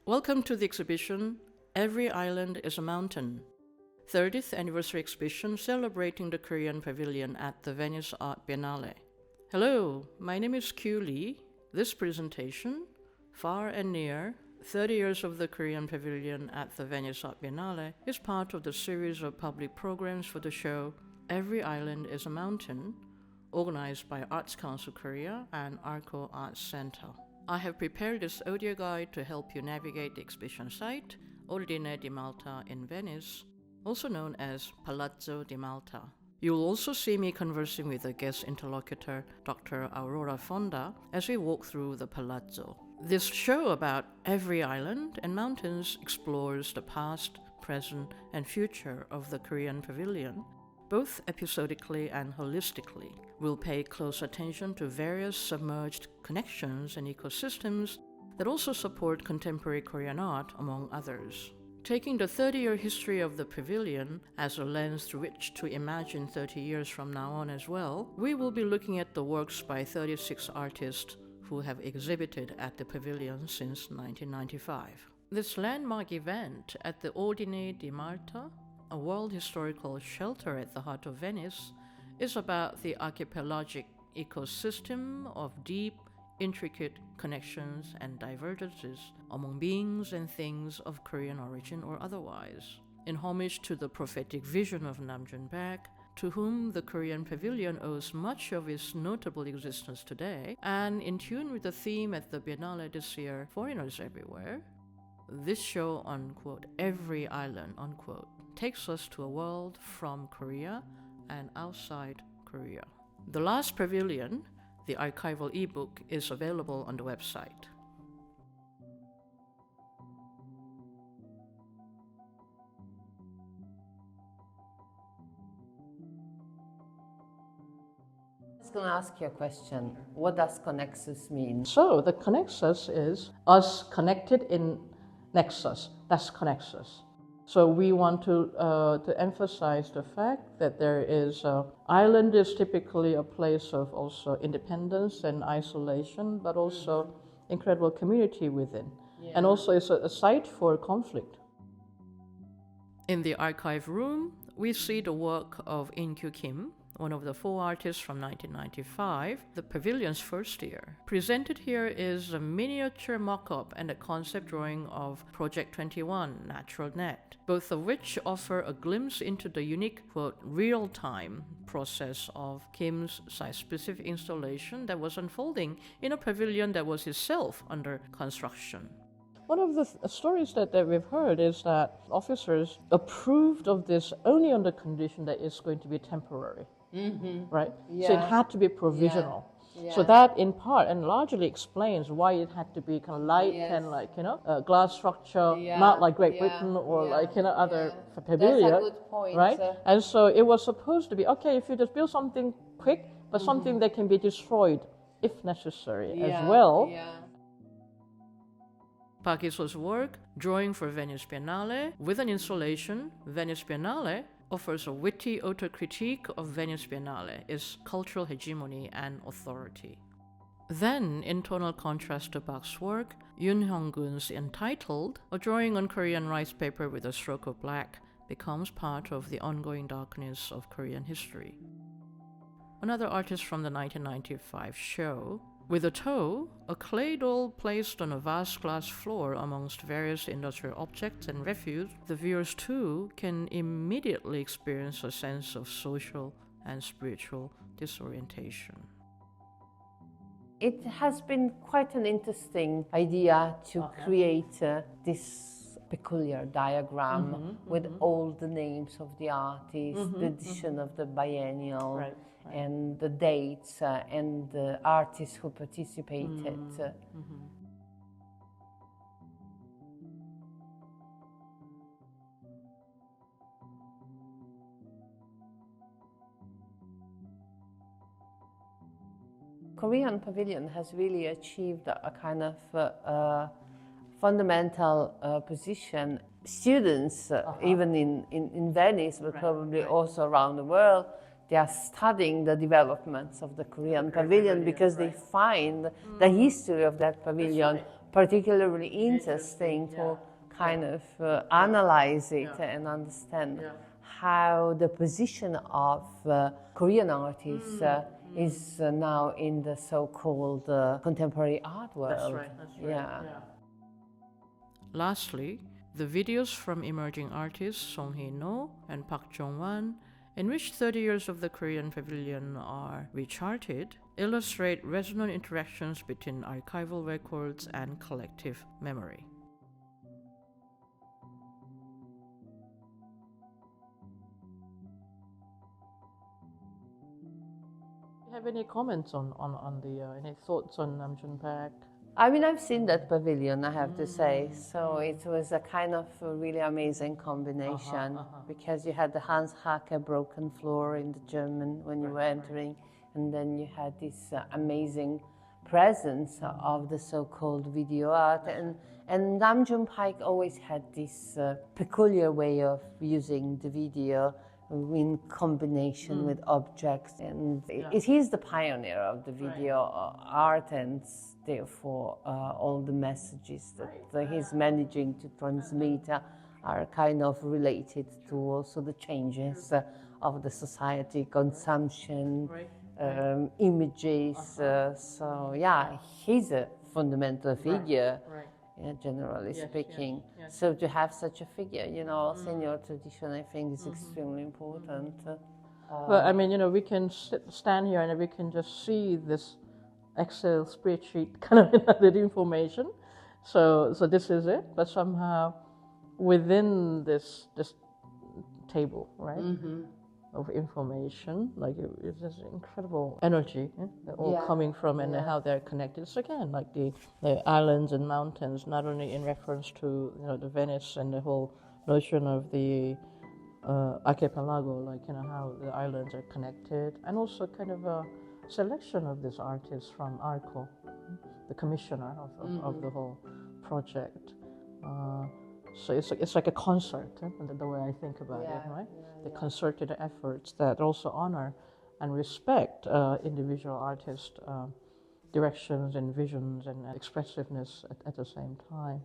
Welcome to the exhibition, Every Island is a Mountain, 30th anniversary exhibition celebrating the Korean Pavilion at the Venice Art Biennale. Hello, my name is Q Lee. This presentation, Far and Near, 30 Years of the Korean Pavilion at the Venice Art Biennale, is part of the series of public programs for the show Every Island is a Mountain, organized by Arts Council Korea and Arco Arts Center. I have prepared this audio guide to help you navigate the exhibition site, Ordine di Malta in Venice, also known as Palazzo di Malta. You will also see me conversing with a guest interlocutor, Dr. Aurora Fonda, as we walk through the Palazzo. This show about every island and mountains explores the past, present, and future of the Korean Pavilion, both episodically and holistically. We'll pay close attention to various submerged connections and ecosystems that also support contemporary Korean art, among others. Taking the 30-year history of the pavilion as a lens through which to imagine 30 years from now on as well, we will be looking at the works by 36 artists who have exhibited at the pavilion since 1995. This landmark event at the Ordine di Malta, a world historical shelter at the heart of Venice, is about the archipelagic ecosystem of deep, intricate connections and divergences among beings and things of Korean origin or otherwise. In homage to the prophetic vision of Namjoon Bahc, to whom the Korean Pavilion owes much of its notable existence today, and in tune with the theme at the Biennale this year, Foreigners Everywhere, this show on, quote, every island, unquote, takes us to a world from Korea and outside Korea. The last pavilion, the archival ebook, is available on the website. I was going to ask you a question. What does connexus mean? So the connexus is us connected in nexus. That's connexus. So we want to emphasize the fact that there is island is typically a place of also independence and isolation, but also incredible community within. Yeah. And also it's a site for conflict. In the archive room, we see the work of In Kyum, one of the 4 artists from 1995, the pavilion's first year. Presented here is a miniature mock-up and a concept drawing of Project 21, Natural Net, both of which offer a glimpse into the unique, quote, real-time process of Kim's site-specific installation that was unfolding in a pavilion that was itself under construction. One of the stories that we've heard is that officers approved of this only on the condition that it's going to be temporary. Mm-hmm. Right? Yeah. So it had to be provisional. Yeah. Yeah. So that in part and largely explains why it had to be kind of light and glass structure, not like Great Britain or other pavilion. That's a good point. Right? And so it was supposed to be, okay, if you just build something quick, but something that can be destroyed if necessary as well. Yeah. Bahc Yiso's work, Drawing for Venice Biennale, with an installation, Venice Biennale, offers a witty auto-critique of Venice Biennale, its cultural hegemony and authority. Then, in tonal contrast to Bach's work, Yoon Hyung-keun's Entitled, a drawing on Korean rice paper with a stroke of black, becomes part of the ongoing darkness of Korean history. Another artist from the 1995 show, with a toe, a clay doll placed on a vast glass floor amongst various industrial objects and refuse, the viewers too can immediately experience a sense of social and spiritual disorientation. It has been quite an interesting idea to create this peculiar diagram with all the names of the artists, the edition of the biennial. Right. And the dates and the artists who participated. Korean Pavilion has really achieved a kind of fundamental position. Students, even in Venice, but probably also around the world, they are studying the developments of the Korean Pavilion because they find the history of that pavilion particularly interesting to kind of analyze it and understand how the position of Korean artists is now in the so-called contemporary art world. That's right. Yeah. Lastly, the videos from emerging artists Song Hye-no and Park Jong-wan, in which 30 years of the Korean Pavilion are recharted, illustrate resonant interactions between archival records and collective memory. Do you have any comments on any thoughts on Namjoon Park? I mean, I've seen that pavilion, I have to say. So it was a kind of a really amazing combination because you had the Hans Haacke broken floor in the German when you were entering, and then you had this amazing presence of the so-called video art. And Namjoon Park always had this peculiar way of using the video in combination with objects, and it is the pioneer of the video art, and therefore all the messages that he's managing to transmit are kind of related to also the changes of the society, consumption, images. So yeah, he's a fundamental figure. Generally speaking. So to have such a figure, also in your tradition, I think is extremely important. Well, I mean, we can stand here and we can just see this Excel spreadsheet kind of the information. So this is it, but somehow within this table, right? Of information, like it's this incredible energy all coming from, and how they're connected. So again, like the islands and mountains, not only in reference to the Venice and the whole notion of the archipelago, like how the islands are connected, and also kind of a selection of these artists from ARCO, the commissioner of the whole project. So it's like a concert, the way I think about it, right? The concerted efforts that also honor and respect individual artists' directions and visions and expressiveness at the same time.